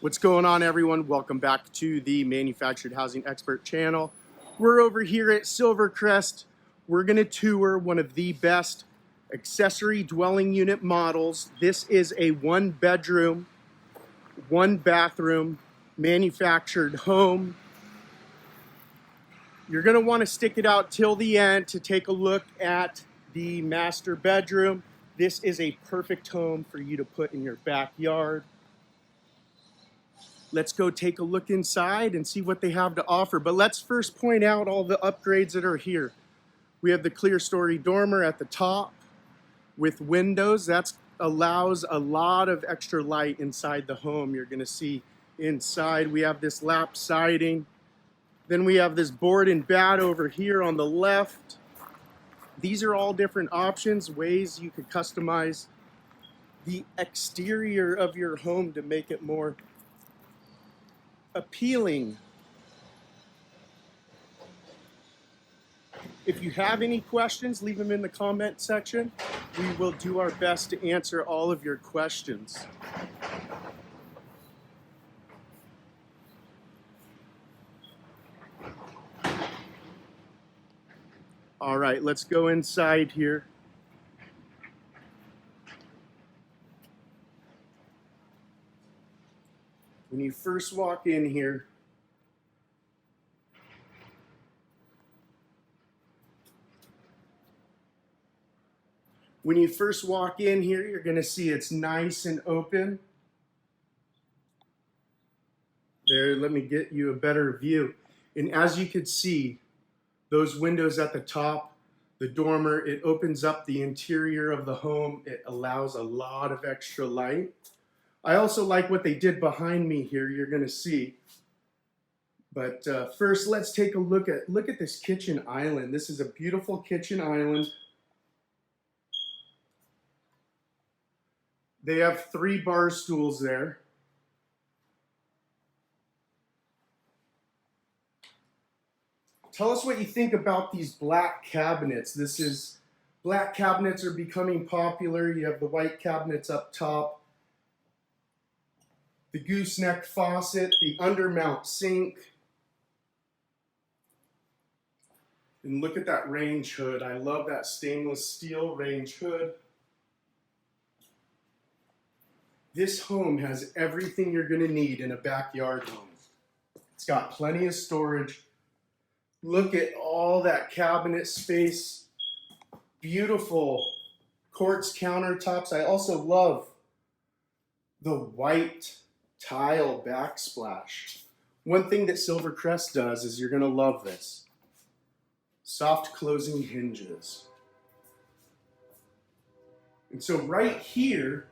What's going on, everyone? Welcome back to the Manufactured Housing Expert channel. We're over here at Silvercrest. We're going to tour one of the best accessory dwelling unit models. This is a 1-bedroom, 1-bathroom manufactured home. You're going to want to stick it out till the end to take a look at the master bedroom. This is a perfect home for you to put in your backyard. Let's go take a look inside and see what they have to offer. But let's first point out all the upgrades that are here. We have the clear story dormer at the top with windows. That allows a lot of extra light inside the home. You're gonna see inside. We have this lap siding. Then we have this board and bat over here on the left. These are all different options, ways you could customize the exterior of your home to make it more appealing. If you have any questions, leave them in the comment section. We will do our best to answer all of your questions. All right, let's go inside here. When you first walk in here, you're going to see it's nice and open. There, let me get you a better view. And as you can see, those windows at the top, the dormer, it opens up the interior of the home. It allows a lot of extra light. I also like what they did behind me here, you're going to see. But first, let's take a look at this kitchen island. This is a beautiful kitchen island. They have 3 bar stools there. Tell us what you think about these black cabinets. Black cabinets are becoming popular. You have the white cabinets up top, the gooseneck faucet, the undermount sink. And look at that range hood. I love that stainless steel range hood. This home has everything you're going to need in a backyard home. It's got plenty of storage. Look at all that cabinet space. Beautiful quartz countertops. I also love the white tile backsplash. One thing that Silvercrest does is you're going to love this. Soft closing hinges. And so right here,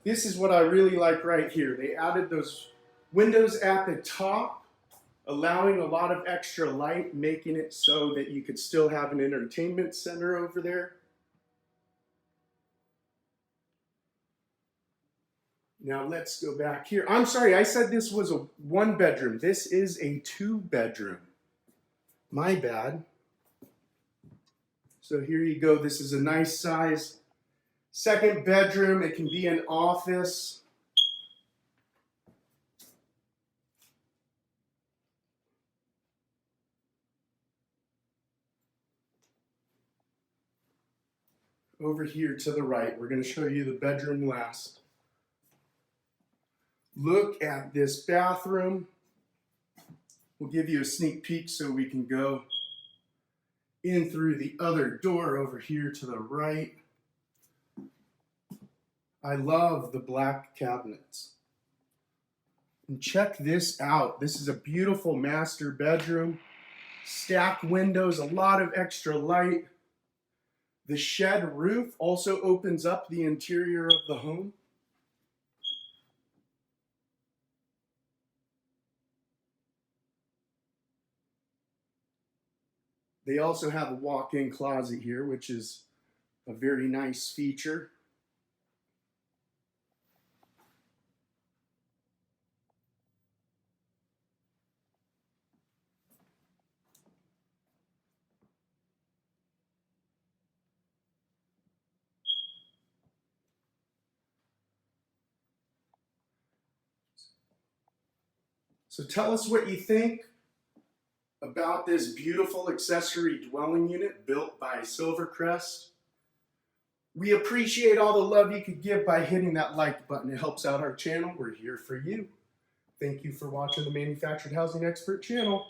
this is what I really like right here. They added those windows at the top, allowing a lot of extra light, making it so that you could still have an entertainment center over there. Now let's go back here. I'm sorry, I said this was a 1-bedroom. This is a 2-bedroom. My bad. So here you go. This is a nice size 2nd bedroom. It can be an office. Over here to the right, we're going to show you the bedroom last. Look at this bathroom. We'll give you a sneak peek so we can go in through the other door over here to the right. I love the black cabinets. And check this out. This is a beautiful master bedroom. Stacked windows, a lot of extra light. The shed roof also opens up the interior of the home. They also have a walk-in closet here, which is a very nice feature. So tell us what you think about this beautiful accessory dwelling unit built by Silvercrest. We appreciate all the love you could give by hitting that like button. It helps out our channel. We're here for you. Thank you for watching the Manufactured Housing Expert channel.